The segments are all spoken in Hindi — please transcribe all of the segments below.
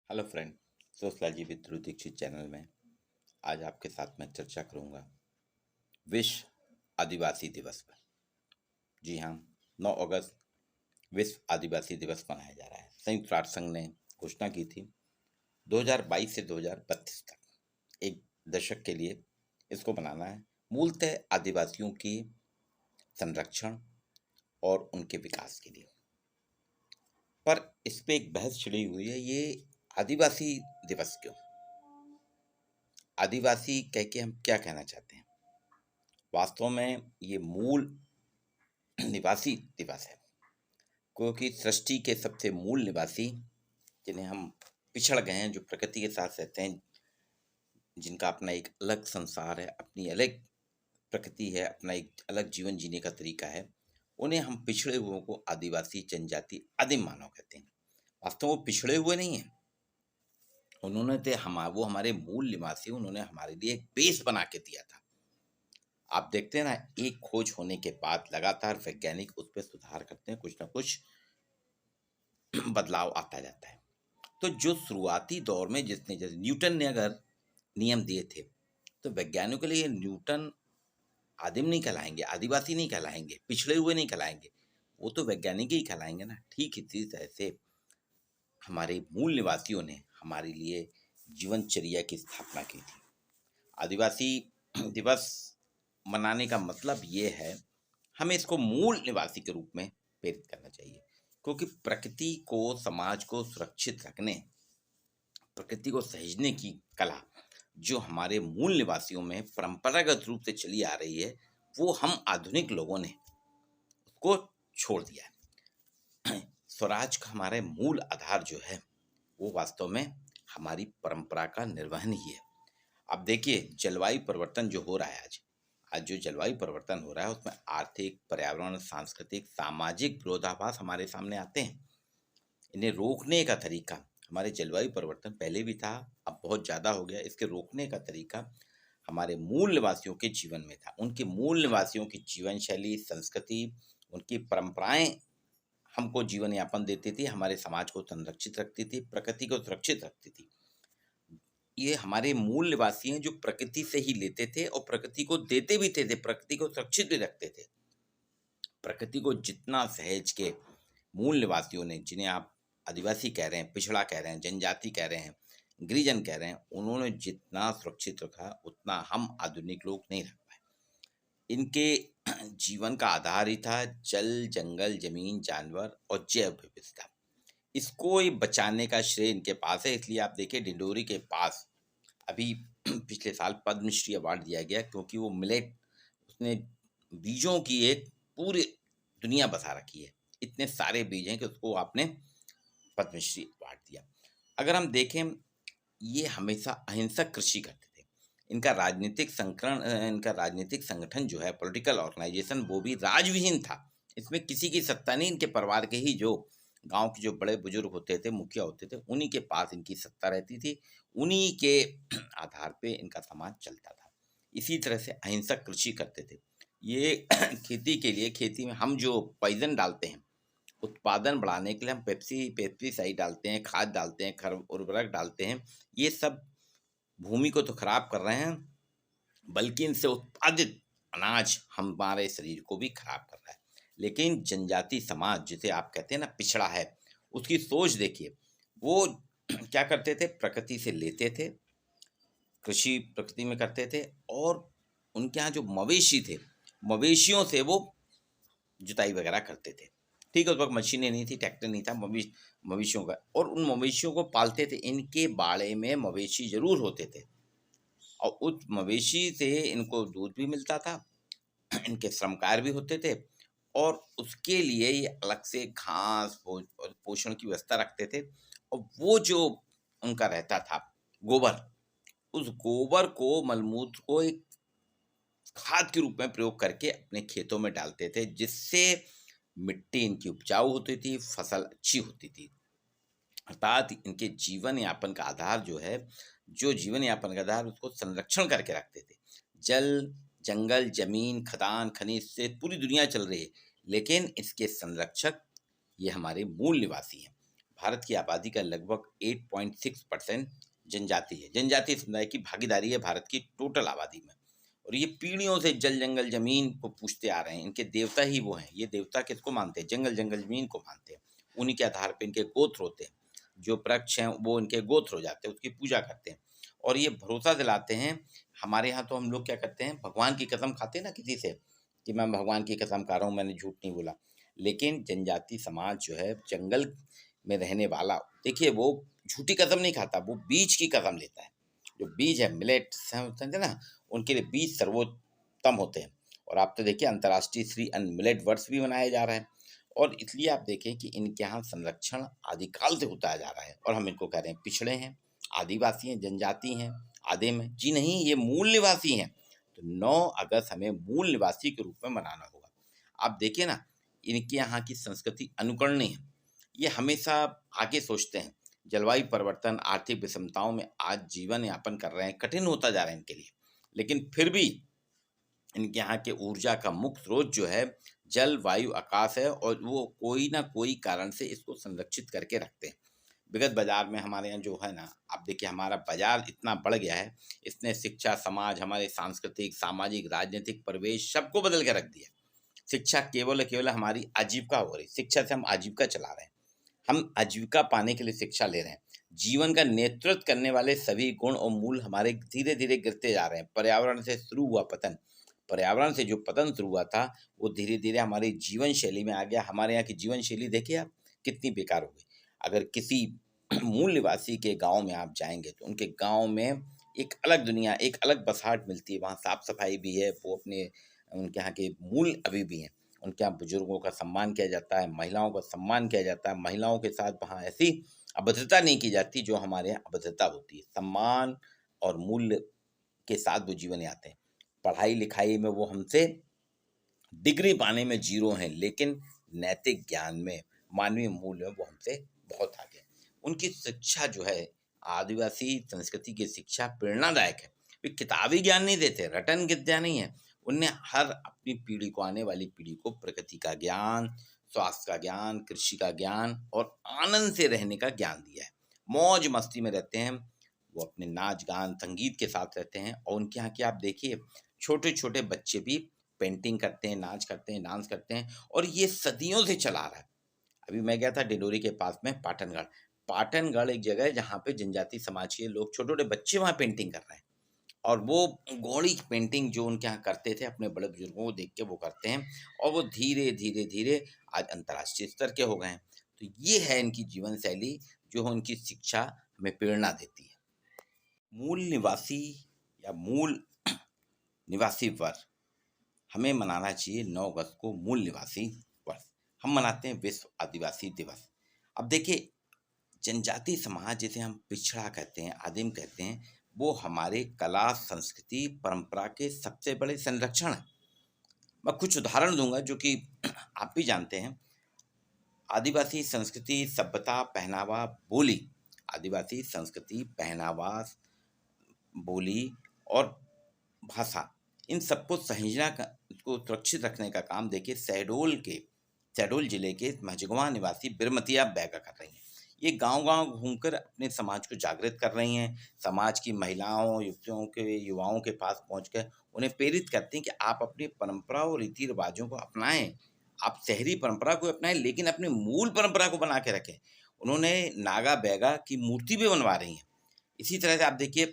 Hello friend, sociology with Dhruv Dixit channel में आज आपके साथ मैं चर्चा करूंगा विश्व आदिवासी दिवस पर। जी हाँ, 9 अगस्त विश्व आदिवासी दिवस मनाया जा रहा है। संयुक्त राष्ट्र संघ ने घोषणा की थी 2022 से 2032 तक एक दशक के लिए इसको मनाना है। मूलतः आदिवासियों की संरक्षण और उनके विकास के लिए। पर इस पे एक बहस छिड़ी हुई है, ये आदिवासी दिवस क्यों? आदिवासी कह के हम क्या कहना चाहते हैं? वास्तव में ये मूल निवासी दिवस है, क्योंकि सृष्टि के सबसे मूल निवासी जिन्हें हम पिछड़ गए हैं, जो प्रकृति के साथ रहते हैं, जिनका अपना एक अलग संसार है, अपनी अलग प्रकृति है, अपना एक अलग जीवन जीने का तरीका है, उन्हें हम पिछड़े हुओं को आदिवासी जनजाति आदिम मानव कहते हैं। वास्तव में वो पिछड़े हुए नहीं हैं, उन्होंने तो वो हमारे मूल निवासी, उन्होंने हमारे लिए एक बेस बना के दिया था। आप देखते हैं ना, एक खोज होने के बाद लगातार वैज्ञानिक उस पर सुधार करते हैं, कुछ ना कुछ बदलाव आता जाता है। तो जो शुरुआती दौर में जिसने, जैसे न्यूटन ने अगर नियम दिए थे, तो वैज्ञानिकों के लिए न्यूटन आदिम नहीं कहलाएंगे, आदिवासी नहीं कहलाएंगे, पिछड़े हुए नहीं कहलाएंगे, वो तो वैज्ञानिक ही कहलाएंगे ना। ठीक इसी तरह से हमारे मूल निवासियों ने हमारे लिए जीवनचर्या की स्थापना की थी। आदिवासी दिवस मनाने का मतलब ये है, हमें इसको मूल निवासी के रूप में प्रेरित करना चाहिए, क्योंकि प्रकृति को, समाज को सुरक्षित रखने, प्रकृति को सहेजने की कला जो हमारे मूल निवासियों में परंपरागत रूप से चली आ रही है, वो हम आधुनिक लोगों ने उसको छोड़ दिया है। स्वराज का हमारे मूल आधार जो है, वो वास्तव में हमारी परंपरा का निर्वहन ही है। अब देखिए, जलवायु परिवर्तन जो हो रहा है, आज जो जलवायु परिवर्तन हो रहा है, उसमें आर्थिक, पर्यावरण, सांस्कृतिक, सामाजिक विरोधाभास हमारे सामने आते हैं। इन्हें रोकने का तरीका, हमारे जलवायु परिवर्तन पहले भी था, अब बहुत ज़्यादा हो गया, इसके रोकने का तरीका हमारे मूल निवासियों के जीवन में था। उनके मूल निवासियों की जीवन शैली, संस्कृति, उनकी परंपराएं हमको जीवन यापन देती थी, हमारे समाज को संरक्षित रखती थी, प्रकृति को सुरक्षित रखती थी। ये हमारे मूल निवासी हैं जो प्रकृति से ही लेते थे और प्रकृति को देते भी थे, प्रकृति को सुरक्षित भी रखते थे। प्रकृति को जितना सहेज के मूल निवासियों ने, जिन्हें आप आदिवासी कह रहे हैं, पिछड़ा कह रहे हैं, जनजाति कह रहे हैं, गिरिजन कह रहे हैं, उन्होंने जितना सुरक्षित रखा, उतना हम आधुनिक लोग नहीं रख पाए। इनके जीवन का आधार ही था जल, जंगल, जमीन, जानवर और जैव विविधता। इसको ही बचाने का श्रेय इनके पास है। इसलिए आप देखिए, डिंडोरी के पास अभी पिछले साल पद्मश्री अवार्ड दिया गया, क्योंकि वो मिलेट, उसने बीजों की एक पूरी दुनिया बसा रखी है। इतने सारे बीज हैं कि उसको आपने पद्मश्री अवार्ड दिया। अगर हम देखें, ये हमेशा अहिंसक कृषि करते थे। इनका राजनीतिक संगठन जो है, पॉलिटिकल ऑर्गेनाइजेशन, वो भी राजविहीन था। इसमें किसी की सत्ता नहीं, इनके परिवार के ही जो गांव के जो बड़े बुजुर्ग होते थे, मुखिया होते थे, उन्हीं के पास इनकी सत्ता रहती थी, उन्हीं के आधार पे इनका समाज चलता था। इसी तरह से अहिंसक कृषि करते थे। ये खेती के लिए, खेती में हम जो पॉइजन डालते हैं, उत्पादन बढ़ाने के लिए हम पेस्टिसाइड डालते हैं, खाद डालते हैं, उर्वरक डालते हैं, ये सब भूमि को तो खराब कर रहे हैं, बल्कि इनसे उत्पादित अनाज हमारे शरीर को भी खराब कर रहा है। लेकिन जनजाति समाज, जिसे आप कहते हैं ना पिछड़ा है, उसकी सोच देखिए, वो क्या करते थे, प्रकृति से लेते थे, कृषि प्रकृति में करते थे, और उनके यहाँ जो मवेशी थे, मवेशियों से वो जुताई वगैरह करते थे। ठीक है, उस वक्त मशीनें नहीं थी, ट्रैक्टर नहीं था, मवेशियों का, और उन मवेशियों को पालते थे। इनके बाड़े में मवेशी जरूर होते थे, और उस मवेशी से इनको दूध भी मिलता था, इनके श्रम कार्य भी होते थे, और उसके लिए ये अलग से घास और पोषण की व्यवस्था रखते थे। और वो जो उनका रहता था गोबर, उस गोबर को, मलमूत्र को एक खाद के रूप में प्रयोग करके अपने खेतों में डालते थे, जिससे मिट्टी इनकी उपजाऊ होती थी, फसल अच्छी होती थी। अर्थात इनके जीवन यापन का आधार जो है, जो जीवन यापन का आधार, उसको संरक्षण करके रखते थे। जल, जंगल, जमीन, खदान, खनिज से पूरी दुनिया चल रही है, लेकिन इसके संरक्षक ये हमारे मूल निवासी हैं। भारत की आबादी का लगभग 8.6% जनजाति है। जनजातीय समुदाय की भागीदारी है भारत की टोटल आबादी में। और ये पीढ़ियों से जल जंगल जमीन को पूछते आ रहे हैं। इनके देवता ही वो हैं। ये देवता किसको मानते हैं? जंगल जंगल जमीन को मानते हैं। उन्हीं के आधार पे इनके गोत्र होते हैं। जो वृक्ष हैं वो इनके गोत्र हो जाते हैं, उसकी पूजा करते हैं। और ये भरोसा दिलाते हैं। हमारे यहाँ तो हम लोग क्या करते हैं, भगवान की कसम खाते हैं ना किसी से, कि मैं भगवान की कसम खा रहा हूँ, मैंने झूठ नहीं बोला। लेकिन जनजाति समाज जो है जंगल में रहने वाला, देखिए वो झूठी कसम नहीं खाता, वो बीज की कसम लेता है। जो बीज है मिलेट समझते हैं ना, उनके लिए बीज सर्वोत्तम होते हैं। और आप तो देखिए अंतर्राष्ट्रीय श्री अन्न मिलेट वर्ष भी मनाया जा रहा है। और इसलिए आप देखें कि इनके यहाँ संरक्षण आदिकाल से होता जा रहा है। और हम इनको कह रहे हैं पिछड़े हैं, आदिवासी हैं, जनजाति हैं, आदिम हैं। जी नहीं, ये मूल निवासी हैं। तो 9 अगस्त हमें मूल निवासी के रूप में मनाना होगा। आप देखिए ना, इनके यहाँ की संस्कृति अनुकरणीय है। ये हमेशा आगे सोचते हैं। जलवायु परिवर्तन, आर्थिक विषमताओं में आज जीवन यापन कर रहे हैं, कठिन होता जा रहा है इनके लिए। लेकिन फिर भी इनके यहाँ के ऊर्जा का मुख्य स्रोत जो है जल, वायु, आकाश है। और वो कोई ना कोई कारण से इसको संरक्षित करके रखते हैं। विगत बाजार में हमारे यहाँ जो है ना, आप देखिए हमारा बाजार इतना बढ़ गया है, इसने शिक्षा, समाज, हमारे सांस्कृतिक, सामाजिक, राजनीतिक परिवेश सबको बदल के रख दिया। शिक्षा केवल केवल हमारी आजीविका हो रही, शिक्षा से हम आजीविका चला रहे हैं। हम आजीविका पाने के लिए शिक्षा ले रहे हैं। जीवन का नेतृत्व करने वाले सभी गुण और मूल हमारे धीरे धीरे गिरते जा रहे हैं। पर्यावरण से शुरू हुआ पतन, पर्यावरण से जो पतन शुरू हुआ था वो धीरे धीरे हमारी जीवन शैली में आ गया। हमारे यहाँ की जीवन शैली देखिए आप कितनी बेकार हो गई। अगर किसी मूल निवासी के गांव में आप जाएंगे तो उनके गांव में एक अलग दुनिया, एक अलग बसाहट मिलती है। वहाँ साफ सफाई भी है, वो अपने उनके यहाँ के मूल अभी भी हैं। उनके यहाँ बुजुर्गों का सम्मान किया जाता है, महिलाओं का सम्मान किया जाता है। महिलाओं के साथ वहाँ ऐसी अभद्रता नहीं की जाती जो हमारे यहाँ अभद्रता होती है। सम्मान और मूल्य के साथ वो जीवन आते हैं। पढ़ाई लिखाई में वो हमसे डिग्री पाने में जीरो हैं, लेकिन नैतिक ज्ञान में, मानवीय मूल्य में वो हमसे बहुत आगे हैं। उनकी शिक्षा जो है, आदिवासी संस्कृति की शिक्षा प्रेरणादायक है। वे किताबी ज्ञान नहीं देते, रटन विद्या नहीं है। उनने हर अपनी पीढ़ी को, आने वाली पीढ़ी को प्रकृति का ज्ञान, स्वास्थ्य का ज्ञान, कृषि का ज्ञान और आनंद से रहने का ज्ञान दिया है। मौज मस्ती में रहते हैं वो, अपने नाच गान संगीत के साथ रहते हैं। और उनके यहाँ की आप देखिए छोटे छोटे बच्चे भी पेंटिंग करते हैं, नाच करते हैं, डांस करते हैं। और ये सदियों से चला आ रहा है। अभी मैं गया था डिडोरी के पास में पाटनगढ़। पाटनगढ़ एक जगह है जहाँ पे जनजाति समाज के लोग, छोटे छोटे बच्चे वहाँ पेंटिंग कर रहे हैं। और वो गौड़ी पेंटिंग जो उनके यहाँ करते थे, अपने बड़े बुजुर्गों को देख के वो करते हैं। और वो धीरे धीरे धीरे आज अंतर्राष्ट्रीय स्तर के हो गए हैं। तो ये है इनकी जीवन शैली, जो उनकी शिक्षा हमें प्रेरणा देती है। मूल निवासी या मूल निवासी वर्ष हमें मनाना चाहिए 9 अगस्त को, मूल निवासी वर्ष। हम मनाते हैं विश्व आदिवासी दिवस। अब देखिए जनजाति समाज, जिसे हम पिछड़ा कहते हैं, आदिम कहते हैं, वो हमारे कला, संस्कृति, परंपरा के सबसे बड़े संरक्षण हैं। मैं कुछ उदाहरण दूंगा जो कि आप भी जानते हैं। आदिवासी संस्कृति, सभ्यता, पहनावा, बोली। आदिवासी संस्कृति, पहनावा, बोली और भाषा, इन सबको सहेजना को सुरक्षित रखने का काम देखिए शहडोल जिले के महजगवा निवासी बिरमतिया बैगा कर रही हैं। ये गांव-गांव घूमकर अपने समाज को जागृत कर रही हैं। समाज की महिलाओं, युवतियों के, युवाओं के पास पहुंचकर उन्हें प्रेरित करती हैं कि आप अपनी परंपरा और रीति रिवाजों को अपनाएं। आप शहरी परंपरा को अपनाएं, लेकिन अपनी मूल परंपरा को बना के रखें। उन्होंने नागा बैगा की मूर्ति भी बनवा रही हैं। इसी तरह से आप देखिए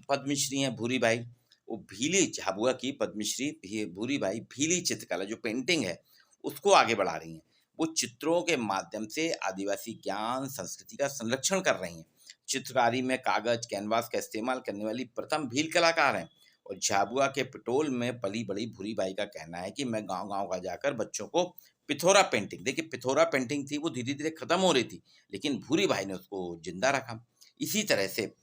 पद्मश्री हैं भूरी बाई, वो भीली झाबुआ की पद्मश्री भूरी बाई भीली चित्रकला जो पेंटिंग है उसको आगे बढ़ा रही हैं। वो चित्रों के माध्यम से आदिवासी ज्ञान, संस्कृति का संरक्षण कर रही हैं। चित्रकारी में कागज, कैनवास का इस्तेमाल करने वाली प्रथम भील कलाकार हैं। और झाबुआ के पटोल में पली बड़ी भूरी बाई का कहना है कि मैं गांव गांव का जाकर बच्चों को पिथौरा पेंटिंग, देखिए पिथौरा पेंटिंग थी वो धीरे धीरे खत्म हो रही थी, लेकिन भूरी बाई ने उसको जिंदा रखा। इसी तरह से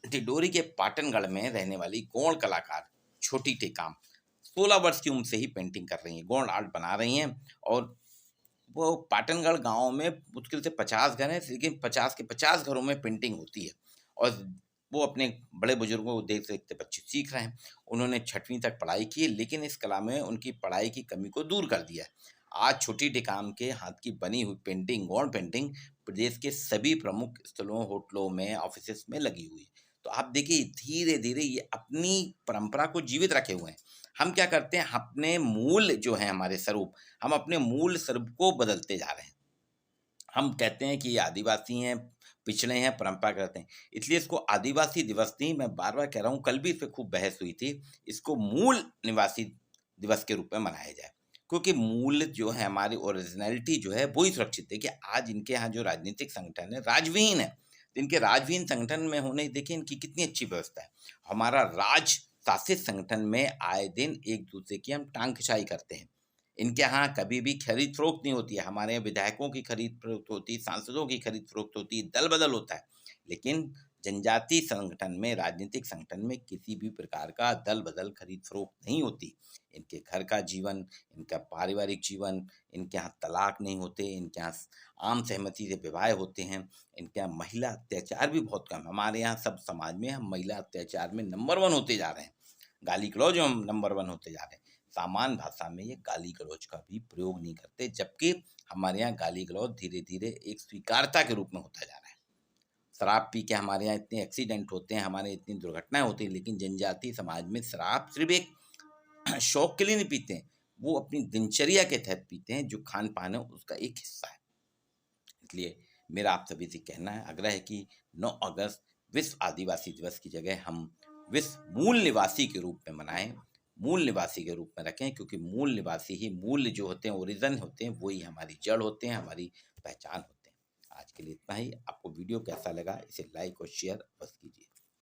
डिडोरी के पाटनगढ़ में रहने वाली गौड़ कलाकार छोटी टेकाम 16 वर्ष की उम्र से ही पेंटिंग कर रही हैं, गौड़ आर्ट बना रही हैं। और वो पाटनगढ़ गांव में मुश्किल से 50 घर हैं, लेकिन 50 के 50 घरों में पेंटिंग होती है। और वो अपने बड़े बुजुर्गों को देखते देखते बच्चे सीख रहे हैं। उन्होंने 6वीं तक पढ़ाई की, लेकिन इस कला में उनकी पढ़ाई की कमी को दूर कर दिया है। आज छोटी टिकाम के हाथ की बनी हुई पेंटिंग, गौड़ पेंटिंग प्रदेश के सभी प्रमुख स्थलों, होटलों में, ऑफिसेस में लगी हुई है। तो आप देखिए धीरे-धीरे ये अपनी परंपरा को जीवित रखे हुए हैं। हम क्या करते हैं, अपने मूल जो है हमारे स्वरूप, हम अपने मूल स्वरूप को बदलते जा रहे हैं। हम कहते हैं कि ये आदिवासी हैं, पिछड़े हैं, परंपरा करते हैं। इसलिए इसको आदिवासी दिवस नहीं, मैं बार-बार कह रहा हूँ, कल भी इस पे खूब बहस हुई थी। इसको मूल निवासी दिवस के रूप में मनाया जाए। क्योंकि मूल जो है हमारी ओरिजिनैलिटी जो है वो ही सुरक्षित है। देखिए आज इनके यहाँ जो राजनीतिक संगठन है, राजविहीन है। इनके राजविहीन संगठन में होने देखिए इनकी कितनी अच्छी व्यवस्था है। हमारा राज शासित संगठन में आए दिन एक-दूसरे की हम टाँग खिंचाई करते हैं। इनके यहाँ कभी भी खरीद-फ़रोख्त नहीं होती है। हमारे यहाँ विधायकों की खरीद-फ़रोख्त होती है, सांसदों की खरीद-फ़रोख्त होती है, दल-बदल होता है। लेकिन जनजातीय संगठन में, राजनीतिक संगठन में किसी भी प्रकार का दल-बदल, खरीद-फ़रोख्त नहीं होती। इनके घर का जीवन, इनका पारिवारिक जीवन, इनके यहाँ तलाक नहीं होते, इनके यहाँ आम सहमति से विवाह होते हैं, इनके यहाँ महिला अत्याचार भी बहुत कम है। हमारे यहाँ सब समाज में हम महिला अत्याचार में नंबर 1 होते जा रहे हैं। गाली-गलौज में हम नंबर 1 होते जा रहे हैं। सामान्य भाषा में ये गाली-गलौज का भी प्रयोग नहीं करते, जबकि हमारे यहाँ गाली-गलौज धीरे-धीरे एक स्वीकार्यता के रूप में होता जा रहा है। शराब पी के हमारे यहाँ इतने एक्सीडेंट होते हैं, हमारे इतनी दुर्घटनाएँ होती हैं, लेकिन जनजातीय समाज में शराब सिर्फ़ एक शौक के लिए नहीं पीते हैं, वो अपनी दिनचर्या के तहत पीते हैं, जो खान-पान है उसका एक हिस्सा है। इसलिए मेरा आप सभी से कहना है, आग्रह है कि 9 अगस्त विश्व आदिवासी दिवस की जगह हम विश्व मूल निवासी के रूप में मनाएँ, मूल निवासी के रूप में रखें, क्योंकि मूल निवासी ही मूल जो होते हैं, ओरिजिन होते हैं, वो ही हमारी जड़ होते हैं, हमारी पहचान होते हैं। आज के लिए इतना ही। आपको वीडियो कैसा लगा इसे लाइक और शेयर अवश्य कीजिए।